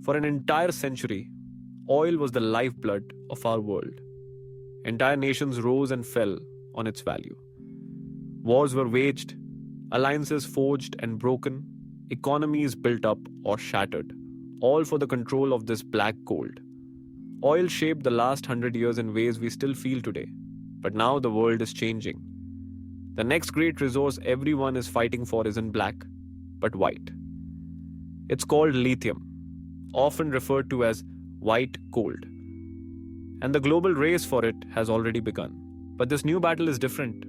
For an entire century, oil was the lifeblood of our world. Entire nations rose and fell on its value. Wars were waged, alliances forged and broken, economies built up or shattered, all for the control of this black gold. Oil shaped the last 100 years in ways we still feel today. But now the world is changing. The next great resource everyone is fighting for isn't black, but white. It's called lithium, often referred to as white gold. And the global race for it has already begun. But this new battle is different.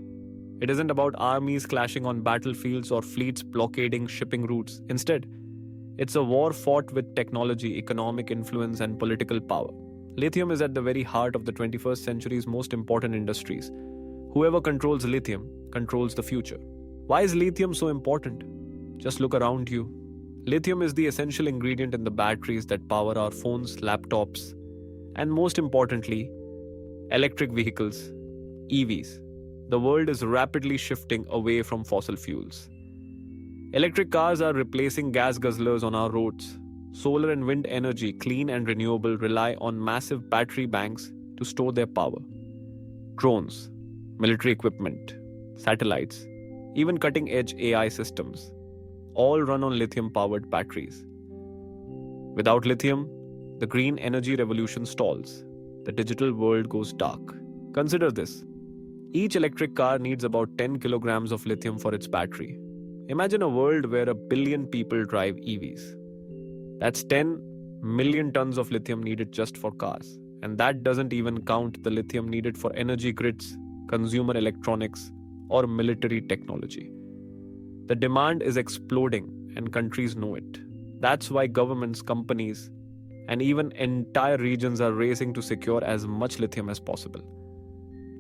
It isn't about armies clashing on battlefields or fleets blockading shipping routes. Instead, it's a war fought with technology, economic influence, and political power. Lithium is at the very heart of the 21st century's most important industries. Whoever controls lithium controls the future. Why is lithium so important? Just look around you. Lithium is the essential ingredient in the batteries that power our phones, laptops, and most importantly, electric vehicles, EVs. The world is rapidly shifting away from fossil fuels. Electric cars are replacing gas guzzlers on our roads. Solar and wind energy, clean and renewable, rely on massive battery banks to store their power. Drones, military equipment, satellites, even cutting-edge AI systems, all run on lithium-powered batteries. Without lithium, the green energy revolution stalls. The digital world goes dark. Consider this. Each electric car needs about 10 kilograms of lithium for its battery. Imagine a world where 1 billion people drive EVs. That's 10 million tons of lithium needed just for cars. And that doesn't even count the lithium needed for energy grids, consumer electronics, or military technology. The demand is exploding, and countries know it. That's why governments, companies, and even entire regions are racing to secure as much lithium as possible.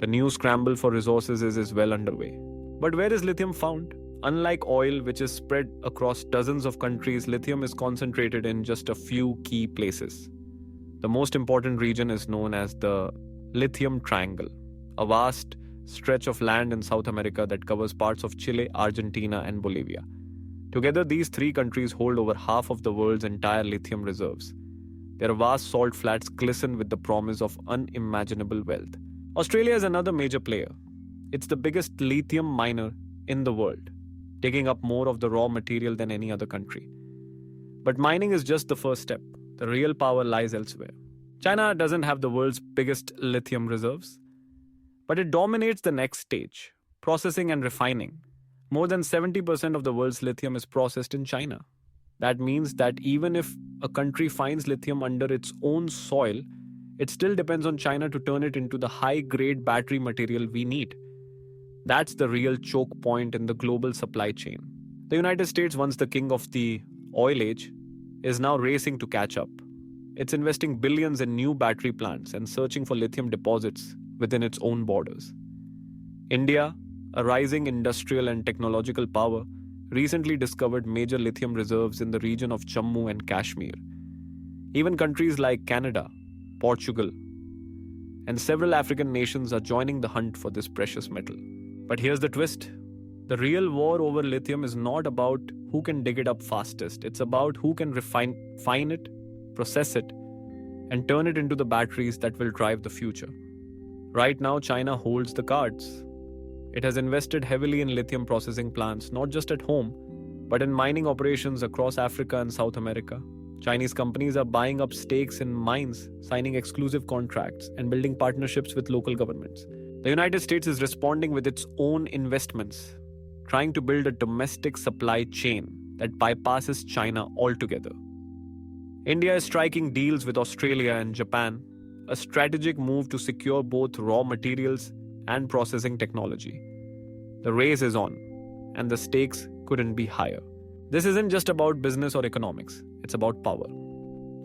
The new scramble for resources is well underway. But where is lithium found? Unlike oil, which is spread across dozens of countries, lithium is concentrated in just a few key places. The most important region is known as the Lithium Triangle, a vast stretch of land in South America that covers parts of Chile, Argentina, and Bolivia. Together, these three countries hold over half of the world's entire lithium reserves. Their vast salt flats glisten with the promise of unimaginable wealth. Australia is another major player. It's the biggest lithium miner in the world, taking up more of the raw material than any other country. But mining is just the first step. The real power lies elsewhere. China doesn't have the world's biggest lithium reserves, but it dominates the next stage, processing and refining. More than 70% of the world's lithium is processed in China. That means that even if a country finds lithium under its own soil, it still depends on China to turn it into the high-grade battery material we need. That's the real choke point in the global supply chain. The United States, once the king of the oil age, is now racing to catch up. It's investing billions in new battery plants and searching for lithium deposits within its own borders. India, a rising industrial and technological power, recently discovered major lithium reserves in the region of Jammu and Kashmir. Even countries like Canada, Portugal, and several African nations are joining the hunt for this precious metal. But here's the twist. The real war over lithium is not about who can dig it up fastest. It's about who can refine it, process it, and turn it into the batteries that will drive the future. Right now, China holds the cards. It has invested heavily in lithium processing plants, not just at home, but in mining operations across Africa and South America. Chinese companies are buying up stakes in mines, signing exclusive contracts, and building partnerships with local governments. The United States is responding with its own investments, trying to build a domestic supply chain that bypasses China altogether. India is striking deals with Australia and Japan, a strategic move to secure both raw materials and processing technology. The race is on, and the stakes couldn't be higher. This isn't just about business or economics, it's about power.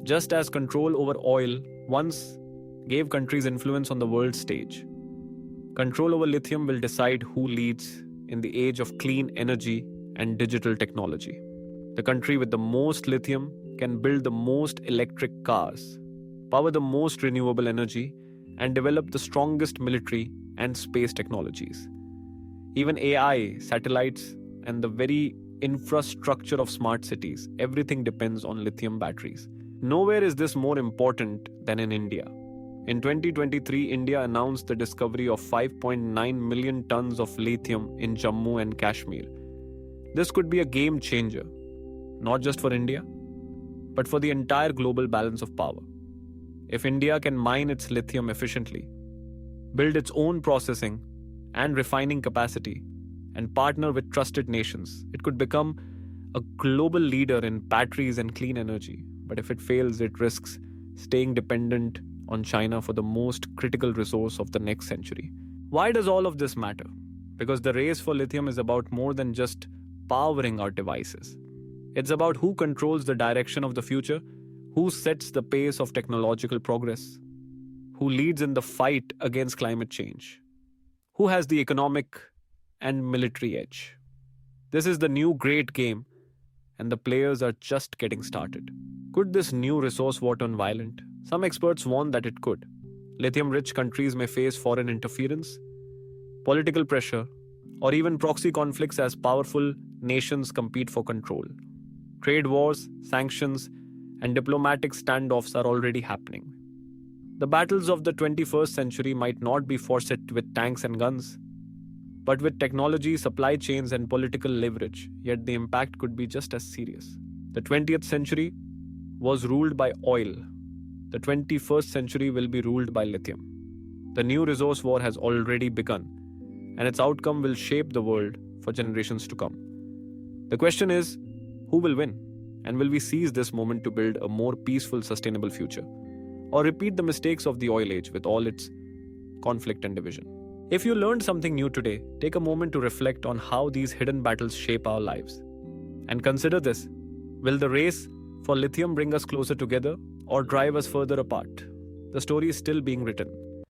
Just as control over oil once gave countries influence on the world stage, control over lithium will decide who leads in the age of clean energy and digital technology. The country with the most lithium can build the most electric cars, power the most renewable energy, and develop the strongest military and space technologies. Even AI, satellites, and the very infrastructure of smart cities, everything depends on lithium batteries. Nowhere is this more important than in India. In 2023, India announced the discovery of 5.9 million tons of lithium in Jammu and Kashmir. This could be a game changer, not just for India, but for the entire global balance of power. If India can mine its lithium efficiently, build its own processing and refining capacity, and partner with trusted nations, it could become a global leader in batteries and clean energy. But if it fails, it risks staying dependent on China for the most critical resource of the next century. Why does all of this matter? Because the race for lithium is about more than just powering our devices. It's about who controls the direction of the future, who sets the pace of technological progress, who leads in the fight against climate change, who has the economic and military edge. This is the new great game, and the players are just getting started. Could this new resource war turn violent? Some experts warn that it could. Lithium rich countries may face foreign interference, political pressure, or even proxy conflicts as powerful nations compete for control. Trade wars, sanctions, and diplomatic standoffs are already happening. The battles of the 21st century might not be fought with tanks and guns, but with technology, supply chains, and political leverage, yet the impact could be just as serious. The 20th century was ruled by oil. The 21st century will be ruled by lithium. The new resource war has already begun, and its outcome will shape the world for generations to come. The question is, who will win? And will we seize this moment to build a more peaceful, sustainable future? Or repeat the mistakes of the oil age with all its conflict and division? If you learned something new today, take a moment to reflect on how these hidden battles shape our lives. And consider this: will the race for lithium bring us closer together or drive us further apart? The story is still being written,